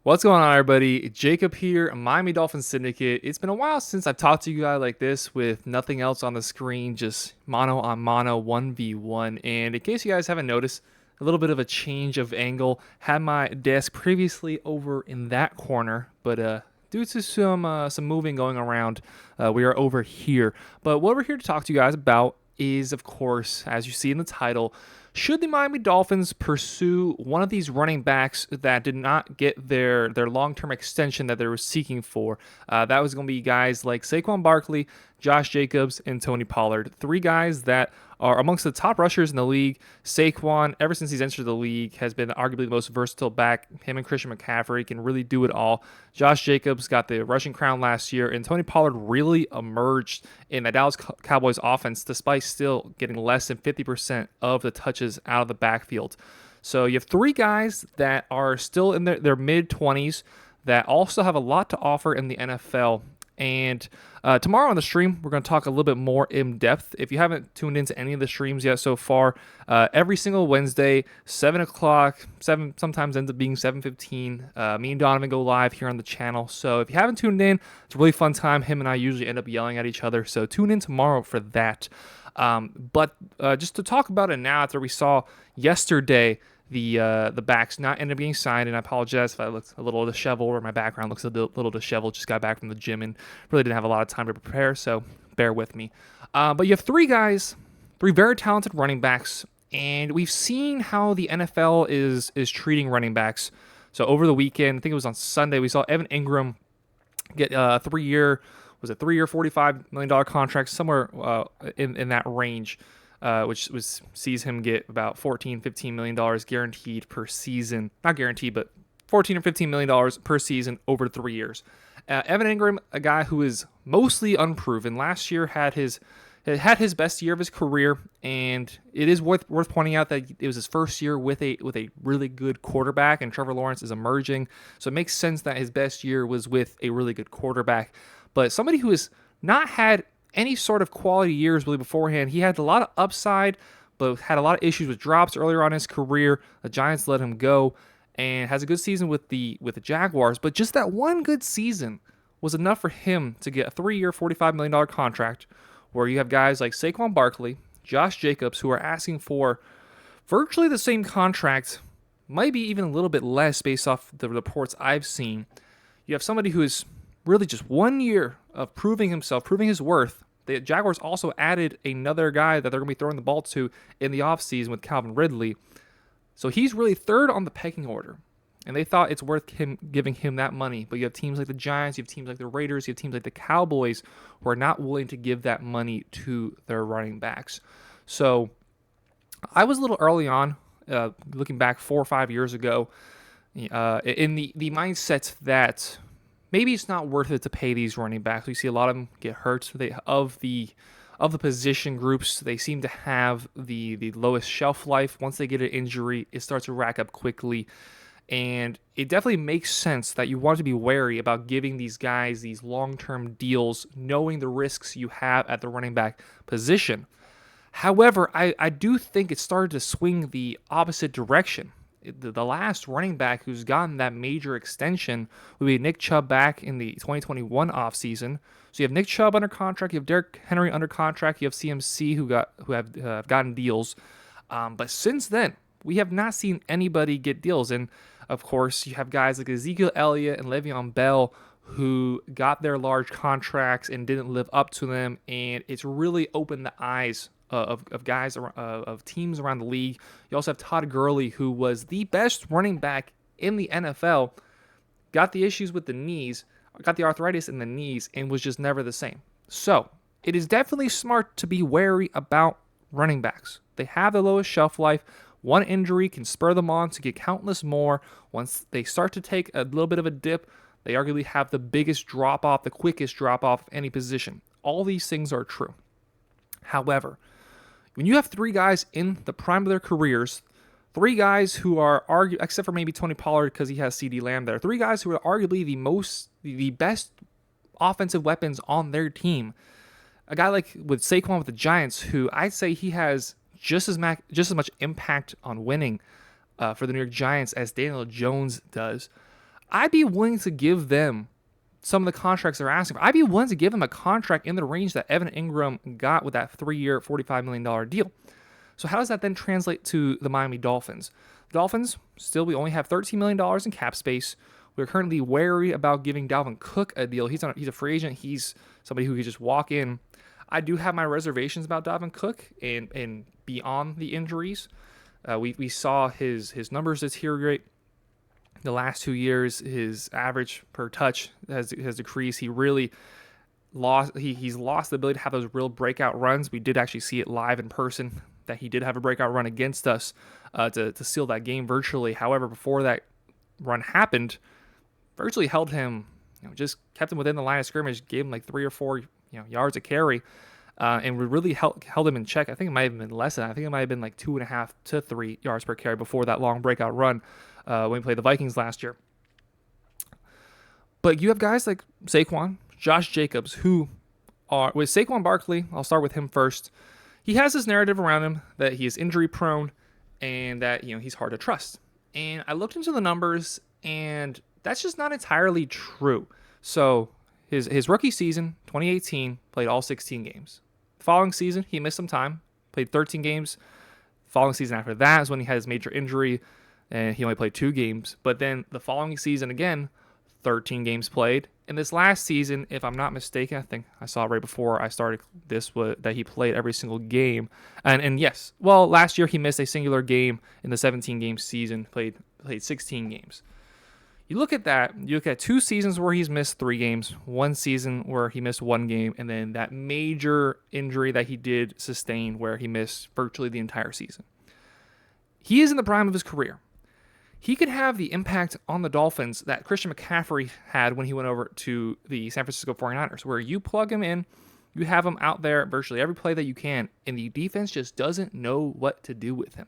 What's going on, everybody? Jacob here, Miami Dolphins Syndicate. It's been a while since I've talked to you guys like this with nothing else on the screen, just mono on mono, 1v1. And in case you guys haven't noticed, a little bit of a change of angle. Had my desk previously over in that corner, but due to some moving going around, we are over here. But what we're here to talk to you guys about is, of course, as you see in the title, should the Miami Dolphins pursue one of these running backs that did not get their long-term extension that they were seeking for? That was going to be guys like Saquon Barkley, Josh Jacobs, and Tony Pollard. Three guys that are amongst the top rushers in the league. Saquon, ever since he's entered the league, has been arguably the most versatile back. Him and Christian McCaffrey can really do it all. Josh Jacobs got the rushing crown last year, and Tony Pollard really emerged in the Dallas Cowboys offense despite still getting less than 50% of the touches out of the backfield. So you have three guys that are still in their mid-20s that also have a lot to offer in the NFL. And tomorrow on the stream, we're going to talk a little bit more in depth. If you haven't tuned into any of the streams yet so far, every single Wednesday, 7 o'clock, 7 sometimes ends up being 7:15. Me and Donovan go live here on the channel. So if you haven't tuned in, it's a really fun time. Him and I usually end up yelling at each other. So tune in tomorrow for that. But just to talk about it now, after we saw yesterday the backs not end up getting signed, and I apologize if I looked a little disheveled or my background looks a little disheveled. Just got back from the gym and really didn't have a lot of time to prepare, so bear with me. But you have three guys, three very talented running backs, and we've seen how the NFL is treating running backs. So over the weekend, I think it was on Sunday, we saw Evan Ingram get a 3-year, was it 3-year, $45 million contract, somewhere in that range. Which sees him get about $14-15 million guaranteed per season. Not guaranteed, but $14 or $15 million per season over 3 years. Evan Ingram, a guy who is mostly unproven, last year had his best year of his career, and it is worth pointing out that it was his first year with a really good quarterback, and Trevor Lawrence is emerging, so it makes sense that his best year was with a really good quarterback. But somebody who has not had any sort of quality years really beforehand. He had a lot of upside, but had a lot of issues with drops earlier on in his career. The Giants let him go, and has a good season with the Jaguars. But just that one good season was enough for him to get a 3-year, $45 million contract, where you have guys like Saquon Barkley, Josh Jacobs, who are asking for virtually the same contract, maybe even a little bit less based off the reports I've seen. You have somebody who is really just 1 year of proving himself, proving his worth. The Jaguars also added another guy that they're going to be throwing the ball to in the offseason with Calvin Ridley. So he's really third on the pecking order. And they thought it's worth him giving him that money. But you have teams like the Giants, you have teams like the Raiders, you have teams like the Cowboys who are not willing to give that money to their running backs. So I was a little early on, looking back 4 or 5 years ago, in the mindset that maybe it's not worth it to pay these running backs. We see a lot of them get hurt. Of the position groups, they seem to have the lowest shelf life. Once they get an injury, it starts to rack up quickly. And it definitely makes sense that you want to be wary about giving these guys these long-term deals, knowing the risks you have at the running back position. However, I do think it started to swing the opposite direction. The last running back who's gotten that major extension would be Nick Chubb back in the 2021 offseason. So you have Nick Chubb under contract, you have Derrick Henry under contract, you have CMC who have gotten deals. But since then, we have not seen anybody get deals. And of course, you have guys like Ezekiel Elliott and Le'Veon Bell who got their large contracts and didn't live up to them. And it's really opened the eyes of guys, of teams around the league. You also have Todd Gurley, who was the best running back in the NFL, got the issues with the knees, got the arthritis in the knees, and was just never the same. So it is definitely smart to be wary about running backs. They have the lowest shelf life. One injury can spur them on to get countless more. Once they start to take a little bit of a dip, they arguably have the biggest drop-off, the quickest drop-off of any position. All these things are true. However, when you have three guys in the prime of their careers, three guys who are except for maybe Tony Pollard because he has CeeDee Lamb there, three guys who are arguably the best offensive weapons on their team. A guy like with Saquon with the Giants, who I'd say he has just as much impact on winning for the New York Giants as Daniel Jones does. I'd be willing to give them some of the contracts they're asking for. I'd be willing to give them a contract in the range that Evan Ingram got with that 3-year, $45 million deal. So how does that then translate to the Miami Dolphins? The Dolphins, still, we only have $13 million in cap space. We're currently wary about giving Dalvin Cook a deal. He's a free agent. He's somebody who could just walk in. I do have my reservations about Dalvin Cook and beyond the injuries. We saw his numbers deteriorate the last 2 years. His average per touch has decreased. He really lost. He's lost the ability to have those real breakout runs. We did actually see it live in person that he did have a breakout run against us to seal that game virtually. However, before that run happened, virtually held him, just kept him within the line of scrimmage, gave him like 3 or 4 yards a carry, and we really held him in check. I think it might have been less than that. I think it might have been like 2.5 to 3 yards per carry before that long breakout run when we played the Vikings last year. But you have guys like Saquon, Josh Jacobs, who are, with Saquon Barkley, I'll start with him first. He has this narrative around him that he is injury prone and that he's hard to trust. And I looked into the numbers, and that's just not entirely true. So his rookie season, 2018, played all 16 games. The following season, he missed some time, played 13 games. The following season after that is when he had his major injury, and he only played 2 games. But then the following season again, 13 games played. And this last season, if I'm not mistaken, I think I saw it right before I started this, that he played every single game. And yes, well, last year he missed a singular game in the 17-game season, played 16 games. You look at that, you look at 2 seasons where he's missed 3 games, 1 season where he missed 1 game, and then that major injury that he did sustain where he missed virtually the entire season. He is in the prime of his career. He could have the impact on the Dolphins that Christian McCaffrey had when he went over to the San Francisco 49ers, where you plug him in, you have him out there virtually every play that you can, and the defense just doesn't know what to do with him.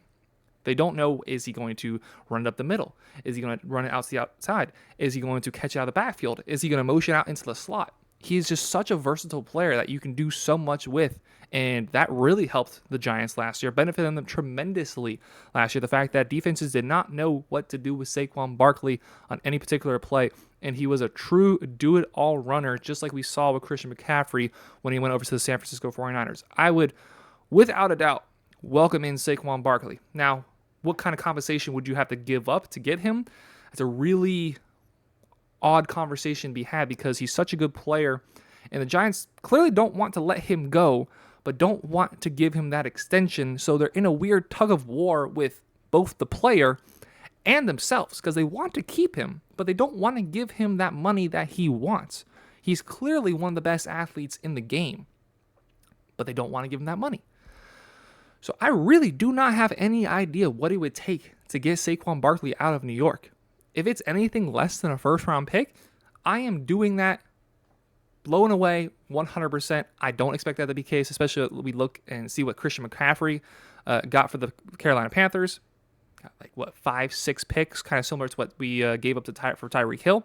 They don't know, is he going to run it up the middle? Is he going to run it out to the outside? Is he going to catch it out of the backfield? Is he going to motion out into the slot? He's just such a versatile player that you can do so much with, and that really helped the Giants last year, benefited them tremendously last year. The fact that defenses did not know what to do with Saquon Barkley on any particular play, and he was a true do-it-all runner, just like we saw with Christian McCaffrey when he went over to the San Francisco 49ers. I would, without a doubt, welcome in Saquon Barkley. Now, what kind of compensation would you have to give up to get him? It's a really odd conversation to be had because he's such a good player, and the Giants clearly don't want to let him go, but don't want to give him that extension, so they're in a weird tug of war with both the player and themselves because they want to keep him, but they don't want to give him that money that he wants. He's clearly one of the best athletes in the game, but they don't want to give him that money. So I really do not have any idea what it would take to get Saquon Barkley out of New York. If it's anything less than a first-round pick, I am doing that blown away 100%. I don't expect that to be the case, especially when we look and see what Christian McCaffrey got for the Carolina Panthers. Got 5, 6 picks, kind of similar to what we gave up for Tyreek Hill.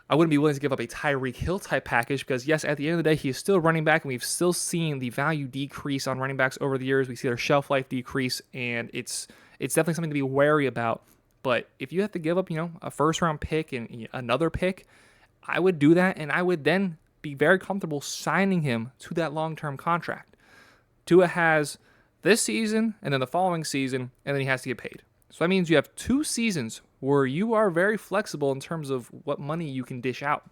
I wouldn't be willing to give up a Tyreek Hill type package because, yes, at the end of the day, he is still running back, and we've still seen the value decrease on running backs over the years. We see their shelf life decrease, and it's definitely something to be wary about. But if you have to give up, a first-round pick and another pick, I would do that, and I would then be very comfortable signing him to that long-term contract. Tua has this season and then the following season, and then he has to get paid. So that means you have 2 seasons where you are very flexible in terms of what money you can dish out.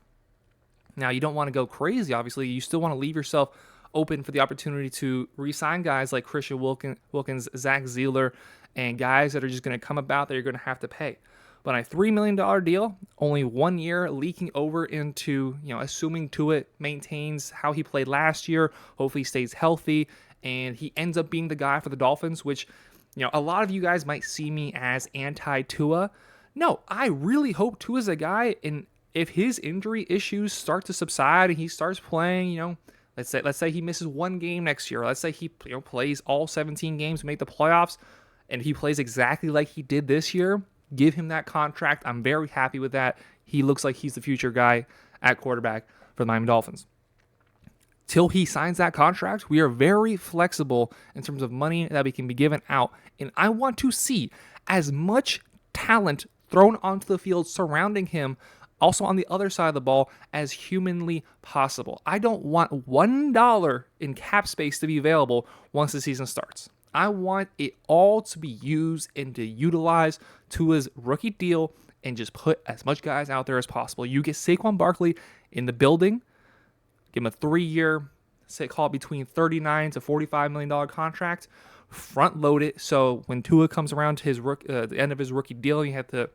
Now, you don't want to go crazy, obviously. You still want to leave yourself open for the opportunity to re-sign guys like Christian Wilkins, Zach Zeeler, and guys that are just going to come about that you're going to have to pay. But on a $3 million deal, only 1 year, leaking over into, assuming Tua maintains how he played last year, hopefully stays healthy, and he ends up being the guy for the Dolphins, which, a lot of you guys might see me as anti-Tua. No, I really hope Tua's a guy, and if his injury issues start to subside and he starts playing, let's say he misses 1 game next year, or let's say he plays all 17 games, make the playoffs, and he plays exactly like he did this year, give him that contract. I'm very happy with that. He looks like he's the future guy at quarterback for the Miami Dolphins. Till he signs that contract, we are very flexible in terms of money that we can be given out. And I want to see as much talent thrown onto the field surrounding him, also on the other side of the ball, as humanly possible. I don't want $1 in cap space to be available once the season starts. I want it all to be used and to utilize Tua's rookie deal and just put as much guys out there as possible. You get Saquon Barkley in the building, give him a 3-year, say call it between $39 to $45 million contract, front load it so when Tua comes around to the end of his rookie deal, you have to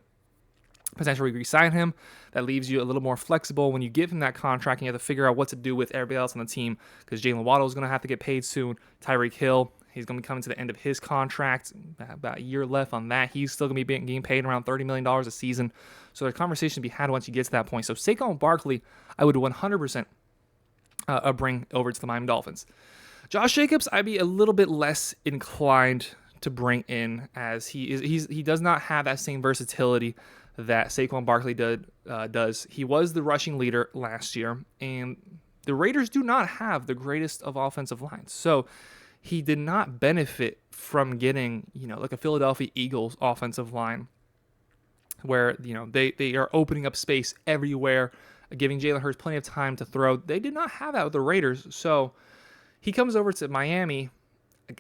potentially re-sign him. That leaves you a little more flexible when you give him that contract and you have to figure out what to do with everybody else on the team, because Jalen Waddle is going to have to get paid soon. Tyreek Hill, he's going to be coming to the end of his contract. About a year left on that. He's still going to be getting paid around $30 million a season. So there's conversation to be had once you get to that point. So Saquon Barkley, I would 100% bring over to the Miami Dolphins. Josh Jacobs, I'd be a little bit less inclined to bring in, as he does not have that same versatility that Saquon Barkley does. He was the rushing leader last year, and the Raiders do not have the greatest of offensive lines. So he did not benefit from getting, like a Philadelphia Eagles offensive line where, they are opening up space everywhere, giving Jalen Hurts plenty of time to throw. They did not have that with the Raiders. So he comes over to Miami,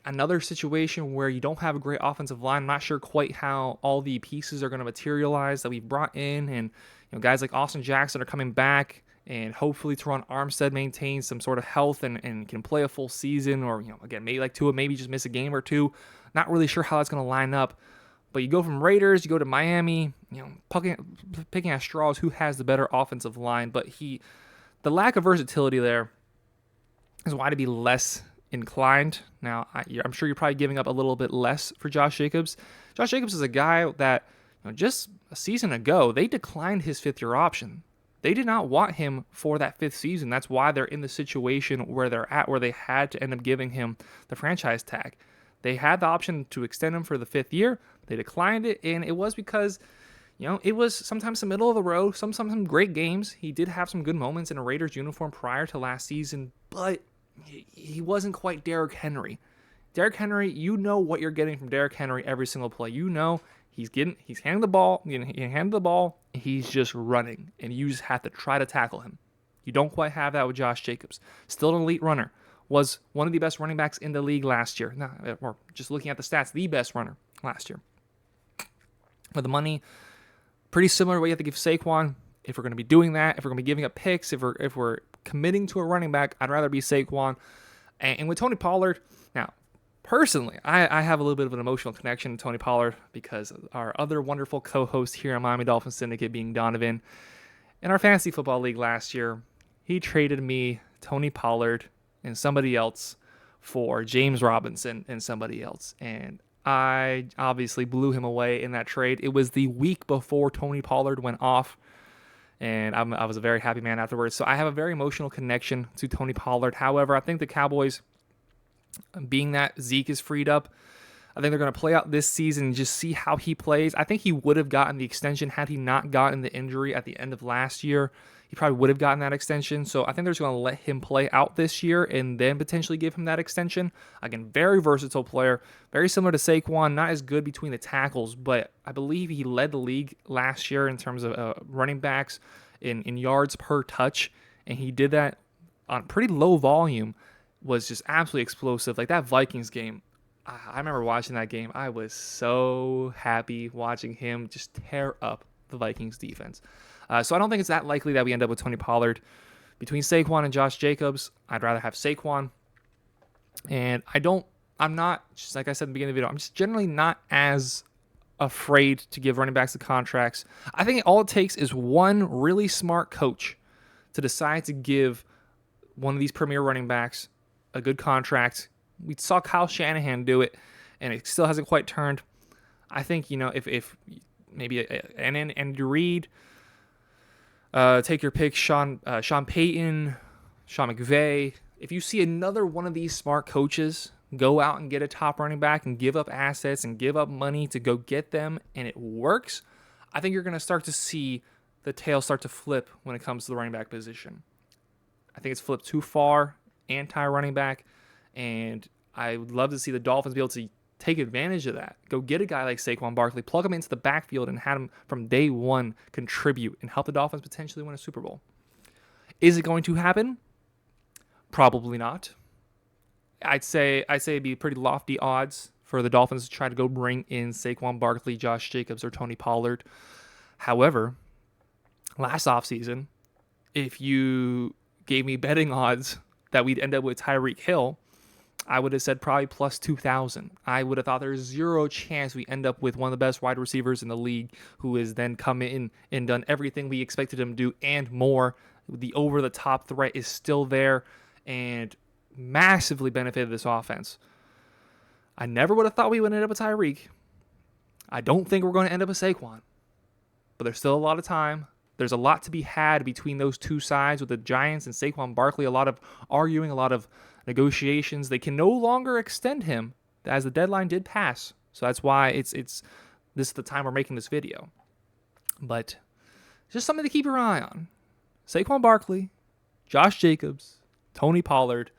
another situation where you don't have a great offensive line. I'm not sure quite how all the pieces are going to materialize that we've brought in. And guys like Austin Jackson are coming back, and hopefully Teron Armstead maintains some sort of health and can play a full season, or, again, maybe like Tua, maybe just miss a game or two. Not really sure how that's going to line up. But you go from Raiders, you go to Miami, picking at straws, who has the better offensive line. But the lack of versatility there is why to be less inclined. Now, I'm sure you're probably giving up a little bit less for Josh Jacobs. Josh Jacobs is a guy that, just a season ago, they declined his 5th-year option. They did not want him for that 5th season. That's why they're in the situation where they're at, where they had to end up giving him the franchise tag. They had the option to extend him for the 5th year. They declined it, and it was because, it was sometimes the middle of the road, some great games. He did have some good moments in a Raiders uniform prior to last season, but he wasn't quite Derrick Henry. Derrick Henry, you know what you're getting from Derrick Henry every single play. He's handing the ball, he's just running, and you just have to try to tackle him. You don't quite have that with Josh Jacobs. Still an elite runner. Was one of the best running backs in the league last year. Or just looking at the stats, the best runner last year. With the money, pretty similar to what you have to give Saquon. If we're going to be doing that, if we're going to be giving up picks, if we're committing to a running back, I'd rather be Saquon. And with Tony Pollard, now, personally, I have a little bit of an emotional connection to Tony Pollard because our other wonderful co-host here on Miami Dolphins Syndicate, being Donovan, in our fantasy football league last year, he traded me Tony Pollard and somebody else for James Robinson and somebody else. And I obviously blew him away in that trade. It was the week before Tony Pollard went off, and I was a very happy man afterwards. So I have a very emotional connection to Tony Pollard. However, I think the Cowboys, being that Zeke is freed up, I think they're going to play out this season and just see how he plays. I think he would have gotten the extension had he not gotten the injury at the end of last year. He probably would have gotten that extension. So I think they're just going to let him play out this year and then potentially give him that extension. Again, very versatile player, very similar to Saquon, not as good between the tackles, but I believe he led the league last year in terms of running backs in yards per touch, and he did that on pretty low volume, was just absolutely explosive. Like that Vikings game, I remember watching that game. I was so happy watching him just tear up the Vikings defense. So I don't think it's that likely that we end up with Tony Pollard. Between Saquon and Josh Jacobs, I'd rather have Saquon. And I'm not, just like I said at the beginning of the video, I'm just generally not as afraid to give running backs the contracts. I think all it takes is one really smart coach to decide to give one of these premier running backs a good contract. We saw Kyle Shanahan do it, and it still hasn't quite turned. I think, if maybe Andy Reid, take your pick, Sean Payton, Sean McVay. If you see another one of these smart coaches go out and get a top running back and give up assets and give up money to go get them, and it works, I think you're going to start to see the tail start to flip when it comes to the running back position. I think it's flipped too far, anti-running back, and I would love to see the Dolphins be able to take advantage of that. Go get a guy like Saquon Barkley, plug him into the backfield, and have him from day one contribute and help the Dolphins potentially win a Super Bowl. Is it going to happen? Probably not. I'd say it'd be pretty lofty odds for the Dolphins to try to go bring in Saquon Barkley, Josh Jacobs, or Tony Pollard. However, last offseason, if you gave me betting odds that we'd end up with Tyreek Hill, I would have said probably plus 2,000. I would have thought there's zero chance we end up with one of the best wide receivers in the league who has then come in and done everything we expected him to do and more. The over-the-top threat is still there and massively benefited this offense. I never would have thought we would end up with Tyreek. I don't think we're going to end up with Saquon. But there's still a lot of time. There's a lot to be had between those two sides with the Giants and Saquon Barkley. A lot of arguing, a lot of negotiations. They can no longer extend him as the deadline did pass. So that's why it's this is the time we're making this video. But just something to keep your eye on. Saquon Barkley, Josh Jacobs, Tony Pollard,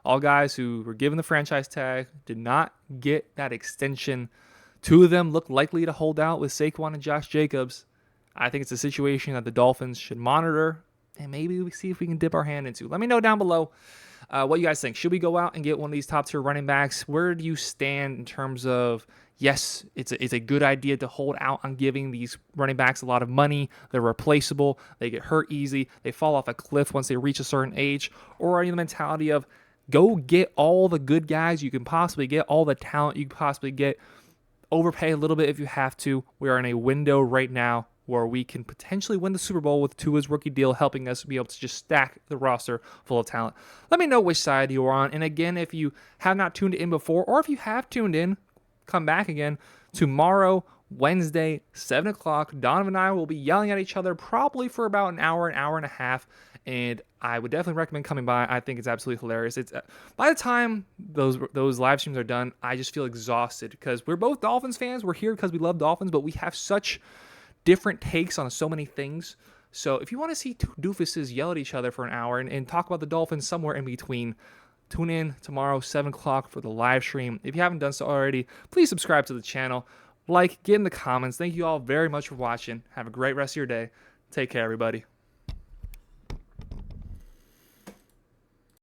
all guys who were given the franchise tag, did not get that extension. Two of them look likely to hold out with Saquon and Josh Jacobs. I think it's a situation that the Dolphins should monitor and maybe we see if we can dip our hand into. Let me know down below what you guys think. Should we go out and get one of these top tier running backs? Where do you stand in terms of, yes, it's a good idea to hold out on giving these running backs a lot of money. They're replaceable. They get hurt easy. They fall off a cliff once they reach a certain age. Or are you the mentality of go get all the good guys you can possibly get, all the talent you can possibly get, overpay a little bit if you have to. We are in a window right now where we can potentially win the Super Bowl with Tua's rookie deal helping us be able to just stack the roster full of talent. Let me know which side you are on. And again, if you have not tuned in before, or if you have tuned in, come back again. Tomorrow, Wednesday, 7 o'clock, Donovan and I will be yelling at each other probably for about an hour and a half. And I would definitely recommend coming by. I think it's absolutely hilarious. It's by the time those live streams are done, I just feel exhausted because we're both Dolphins fans. We're here because we love Dolphins, but we have such different takes on so many things. So if you want to see two doofuses yell at each other for an hour and talk about the Dolphins somewhere in between, tune in tomorrow, 7 o'clock for the live stream. If you haven't done so already, please subscribe to the channel. Like, get in the comments. Thank you all very much for watching. Have a great rest of your day. Take care, everybody.